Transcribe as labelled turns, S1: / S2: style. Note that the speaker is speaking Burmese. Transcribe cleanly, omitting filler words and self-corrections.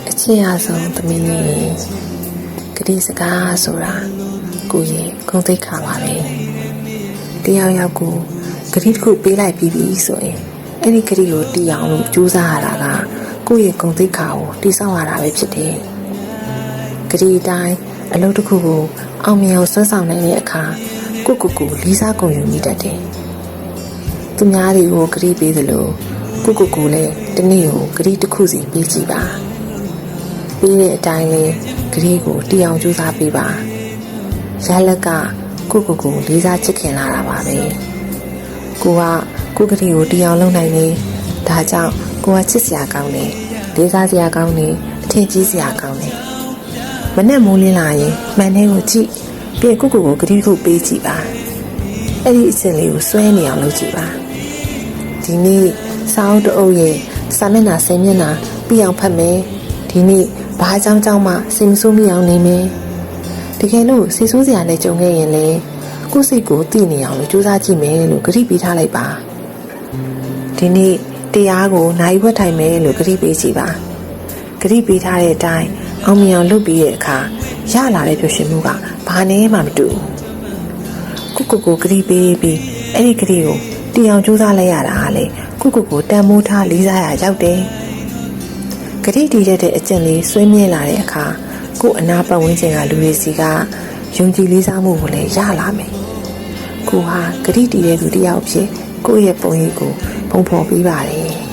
S1: အချစ်ရဆုံးသမီးလေးဂတိစကားဆိုတာကိုရဲ့ဂုဏ်သိက္ခာပါပဲတယောက်ယောက်ကိုဂတိတစ်ခုပေးလိုက်ပြီးပြီဆိုရင်အဲ့ဒီဂတိကိုတည်အောင်လို့ကြိုးစားရတာကကိုရဲ့ဂုဏ်သိက္ခာကိုတည်ဆောက်ရတာပဲဖြစ်တယ်ဂတိအတိုင်းအလုပ်တစ်ခုကိုအောင်မြင်အောင်ဆွဲဆောင်နိုင်တဲ့အခါကိုလေးစားကုန်ယူမိတတ်တယ်သူများတွေကိုဂတိပေးသလိုကိုလည်းတနေ့ကိုဂတိတစ်ခုစီပေးကြည့်ပါပေးတဲ့အတိုင်းလေးဂတိကိုတည်အောင်ကြိုးစားပေးပါရလက်ကကိုလေးစားချစ်ခင်လာတာပါပဲကိုဂတိကိုတည်အောင်လုပ်နိုင်နေဒါကြောင့်ကိုကချစ်စရာကောင်းတယ်လေးစားစရာကောင်းတယ်အထင်ကြီးစရာကောင်းတယ်မနဲ့မိုးလင်းလာရင်မှန်တဲ့ကိုကြည့်ပြီးကိုဂတိတစ်ခုပေးကြည့်ပါအဲ့ဒီအစဉ်လေးကိုစွဲနေအောင်လုပ်ကြည့်ပါဒီနေ့စာအုပ်တအုပ်ရဲ့စာမျက်နှာ10မျက်နှာပြီးအောင်ဖတ်မယ်ဒီနေ့ဘာအကြောင်းမှစိတ်မဆိုးမိအောင်နေမယ်တကယ်လို့စိတ်ဆိုးစရာနဲ့ကြုံခဲ့ရင်လည်းကိုယ်စိတ်ကိုသိနေအောင်လို့ကြိုးစားကြည့်မယ်လို့ဂတိပေးထားလိုက်ပါဒီနေ့တရားကိုနိုင်ဝတ်ထိုင်မယ်လို့ဂတိပေးကြည့်ပါဂတိပေးထားတဲ့အတိုင်းအောင်မြင်အောင်လုပ်ပြီးတဲ့အခါရလာတဲ့ပျော်ရွှင်မှုကဘာနဲ့မှမတူကိုဂတိပေးပြီးအဲ့ဒီဂတိကိုတရားကြိုးစားလိုက်ရတာလေကိုတန်မိုးထားလေးစားရရောက်တယ်ဂတိတည်တဲ့အကျင့်လေးဆွေးမြဲလာတဲ့အခါကိုအနာပတ်ဝန်းကျင်ကလူတွေစီကယုံကြည်လေးစားမှုကိုလည်းရလာမယ်ကိုဟာဂတိတည်တဲ့သူတစ်ယောက်ဖြစ်ကိုယ့်ရဲ့ပုံရိပ်ကိုပုံဖော်ပေးပါတယ်